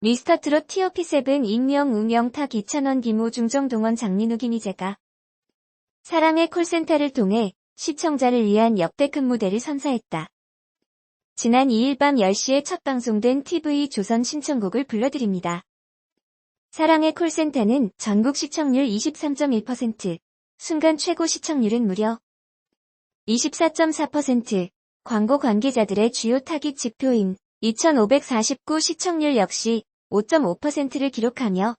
미스터트롯 TOP7 익명 우명탁 이찬원 김호중 정동원 장민우 김희재가 사랑의 콜센터를 통해 시청자를 위한 역대급 무대를 선사했다. 지난 2일 밤 10시에 첫 방송된 TV조선 신청곡을 불러드립니다. 사랑의 콜센터는 전국 시청률 23.1%, 순간 최고 시청률은 무려 24.4%, 광고 관계자들의 주요 타깃 지표인 2549 시청률 역시 5.5%를 기록하며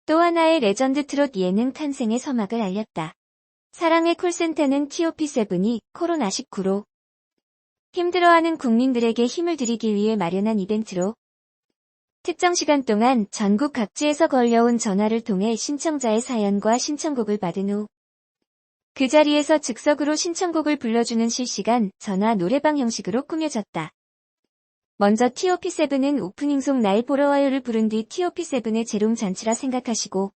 또 하나의 레전드 트롯 예능 탄생의 서막을 알렸다. 사랑의 콜센터는 TOP7이 코로나19로 힘들어하는 국민들에게 힘을 드리기 위해 마련한 이벤트로 특정 시간 동안 전국 각지에서 걸려온 전화를 통해 신청자의 사연과 신청곡을 받은 후 그 자리에서 즉석으로 신청곡을 불러주는 실시간 전화 노래방 형식으로 꾸며졌다. 먼저 TOP7은 오프닝송 날 보러 와요를 부른 뒤 TOP7의 재롱 잔치라 생각하시고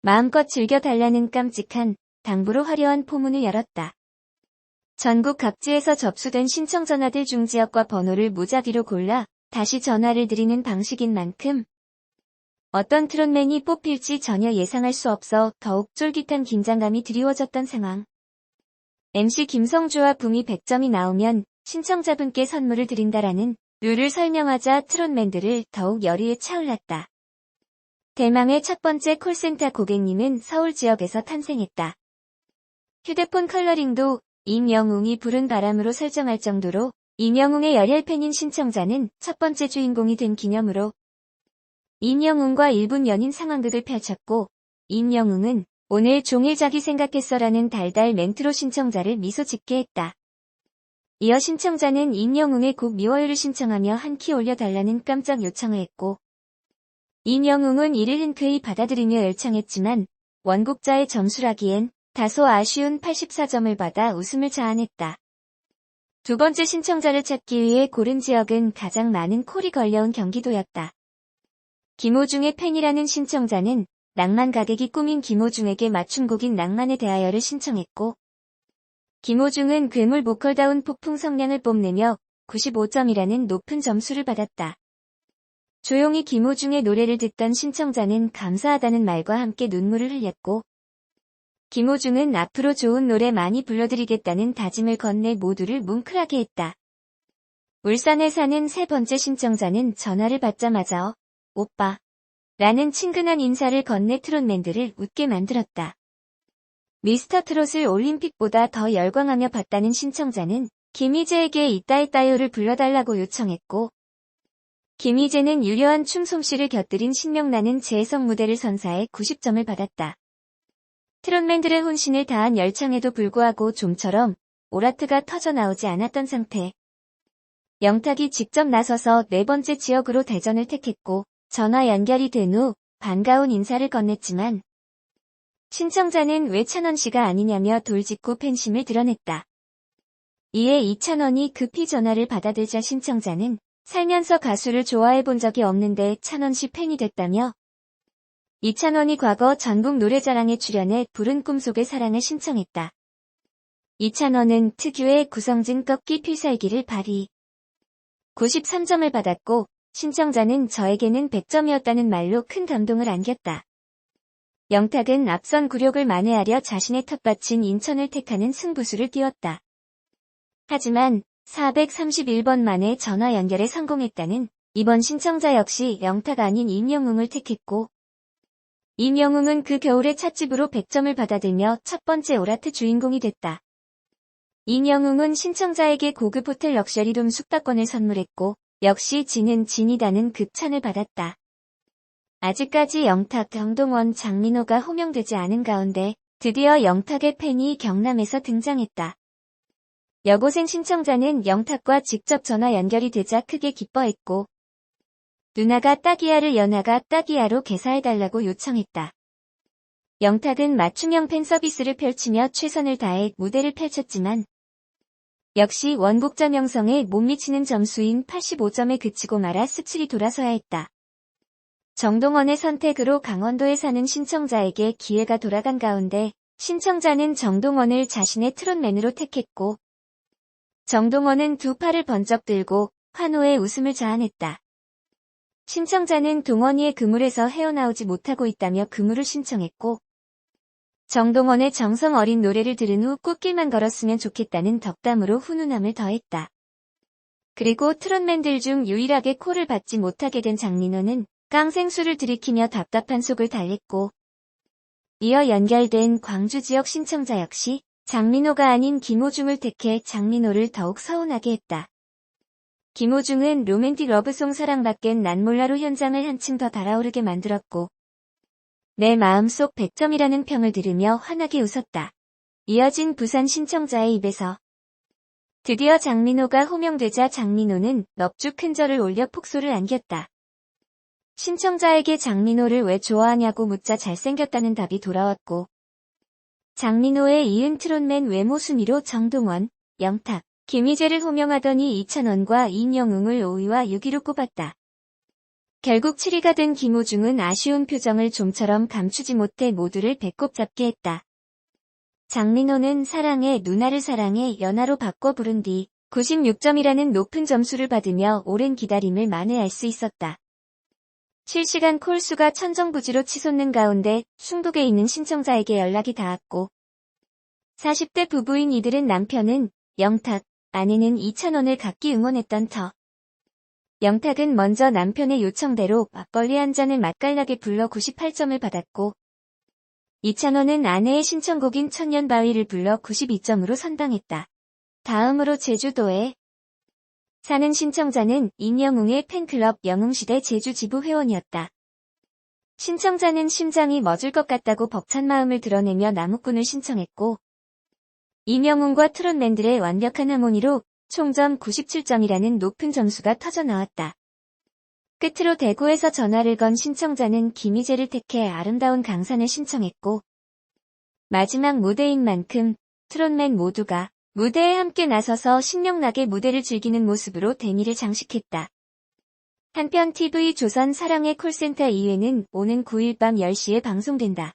마음껏 즐겨달라는 깜찍한 당부로 화려한 포문을 열었다. 전국 각지에서 접수된 신청 전화들 중 지역과 번호를 무작위로 골라 다시 전화를 드리는 방식인 만큼 어떤 트롯맨이 뽑힐지 전혀 예상할 수 없어 더욱 쫄깃한 긴장감이 드리워졌던 상황. MC 김성주와 붐이 100점이 나오면 신청자분께 선물을 드린다라는 룰을 설명하자 트롯맨들을 더욱 열의에 차올랐다. 대망의 첫 번째 콜센터 고객님은 서울 지역에서 탄생했다. 휴대폰 컬러링도 임영웅이 부른 바람으로 설정할 정도로 임영웅의 열혈 팬인 신청자는 첫 번째 주인공이 된 기념으로 임영웅과 1분 연인 상황극을 펼쳤고 임영웅은 오늘 종일 자기 생각했어라는 달달 멘트로 신청자를 미소 짓게 했다. 이어 신청자는 임영웅의 곡 미워요를 신청하며 한 키 올려달라는 깜짝 요청을 했고 임영웅은 이를 흔쾌히 받아들이며 열창했지만 원곡자의 점수라기엔 다소 아쉬운 84점을 받아 웃음을 자아냈다. 두 번째 신청자를 찾기 위해 고른 지역은 가장 많은 콜이 걸려온 경기도였다. 김호중의 팬이라는 신청자는 낭만 가객이 꾸민 김호중에게 맞춤곡인 낭만에 대하여를 신청했고 김호중은 괴물 보컬다운 폭풍 성량을 뽐내며 95점이라는 높은 점수를 받았다. 조용히 김호중의 노래를 듣던 신청자는 감사하다는 말과 함께 눈물을 흘렸고 김호중은 앞으로 좋은 노래 많이 불러드리겠다는 다짐을 건네 모두를 뭉클하게 했다. 울산에 사는 세 번째 신청자는 전화를 받자마자 오빠 라는 친근한 인사를 건네 트롯맨들을 웃게 만들었다. 미스터트롯을 올림픽보다 더 열광하며 봤다는 신청자는 김희재에게 이따이따요를 불러달라고 요청했고 김희재는 유려한 춤솜씨를 곁들인 신명나는 재해석 무대를 선사해 90점을 받았다. 트롯맨들의 혼신을 다한 열창에도 불구하고 좀처럼 오라트가 터져나오지 않았던 상태. 영탁이 직접 나서서 네 번째 지역으로 대전을 택했고 전화 연결이 된 후 반가운 인사를 건넸지만 신청자는 왜 찬원씨가 아니냐며 돌직구 팬심을 드러냈다. 이에 이찬원이 급히 전화를 받아들자 신청자는 살면서 가수를 좋아해본 적이 없는데 찬원씨 팬이 됐다며 이찬원이 과거 전국 노래자랑에 출연해 부른 꿈속의 사랑을 신청했다. 이찬원은 특유의 구성진 꺾기 필살기를 발휘 93점을 받았고 신청자는 저에게는 100점이었다는 말로 큰 감동을 안겼다. 영탁은 앞선 굴욕을 만회하려 자신의 텃밭인 인천을 택하는 승부수를 띄웠다. 하지만 431번 만에 전화 연결에 성공했다는 이번 신청자 역시 영탁 아닌 임영웅을 택했고 임영웅은 그 겨울에 찻집으로 100점을 받아들며 첫 번째 오라트 주인공이 됐다. 임영웅은 신청자에게 고급 호텔 럭셔리룸 숙박권을 선물했고 역시 진은 진이다는 극찬을 받았다. 아직까지 영탁, 정동원, 장민호가 호명되지 않은 가운데 드디어 영탁의 팬이 경남에서 등장했다. 여고생 신청자는 영탁과 직접 전화 연결이 되자 크게 기뻐했고 누나가 따기야를 연하가 따기야로 개사해달라고 요청했다. 영탁은 맞춤형 팬 서비스를 펼치며 최선을 다해 무대를 펼쳤지만 역시 원곡자 명성에 못 미치는 점수인 85점에 그치고 말아 씁쓸히 돌아서야 했다. 정동원의 선택으로 강원도에 사는 신청자에게 기회가 돌아간 가운데 신청자는 정동원을 자신의 트롯맨으로 택했고 정동원은 두 팔을 번쩍 들고 환호의 웃음을 자아냈다. 신청자는 동원이의 그물에서 헤어나오지 못하고 있다며 그물을 신청했고, 정동원의 정성 어린 노래를 들은 후 꽃길만 걸었으면 좋겠다는 덕담으로 훈훈함을 더했다. 그리고 트롯맨들 중 유일하게 콜을 받지 못하게 된 장민호는 깡생수를 들이키며 답답한 속을 달랬고, 이어 연결된 광주 지역 신청자 역시 장민호가 아닌 김호중을 택해 장민호를 더욱 서운하게 했다. 김호중은 로맨틱 러브송 사랑밖엔 난 몰라로 현장을 한층 더 달아오르게 만들었고, 내 마음속 100점이라는 평을 들으며 환하게 웃었다. 이어진 부산 신청자의 입에서 드디어 장민호가 호명되자 장민호는 넙죽 큰 절을 올려 폭소를 안겼다. 신청자에게 장민호를 왜 좋아하냐고 묻자 잘생겼다는 답이 돌아왔고, 장민호의 이은 트롯맨 외모 순위로 정동원, 영탁, 김희재를 호명하더니 이찬원과 임영웅을 5위와 6위로 꼽았다. 결국 7위가 된 김호중은 아쉬운 표정을 좀처럼 감추지 못해 모두를 배꼽 잡게 했다. 장민호는 사랑해 누나를 사랑해 연하로 바꿔 부른 뒤 96점이라는 높은 점수를 받으며 오랜 기다림을 만회할 수 있었다. 실시간 콜수가 천정부지로 치솟는 가운데 충북에 있는 신청자에게 연락이 닿았고, 40대 부부인 이들은 남편은 영탁, 아내는 이찬원을 각기 응원했던 터. 영탁은 먼저 남편의 요청대로 막걸리 한 잔을 맛깔나게 불러 98점을 받았고, 이찬원은 아내의 신청곡인 천년바위를 불러 92점으로 선방했다. 다음으로 제주도에 사는 신청자는 임영웅의 팬클럽 영웅시대 제주지부 회원이었다. 신청자는 심장이 멎을 것 같다고 벅찬 마음을 드러내며 나무꾼을 신청했고, 임영웅과 트롯맨들의 완벽한 하모니로 총점 97점이라는 높은 점수가 터져 나왔다. 끝으로 대구에서 전화를 건 신청자는 김희재를 택해 아름다운 강산을 신청했고, 마지막 무대인 만큼 트롯맨 모두가 무대에 함께 나서서 신명나게 무대를 즐기는 모습으로 대미를 장식했다. 한편 TV 조선 사랑의 콜센터 2회는 오는 9일 밤 10시에 방송된다.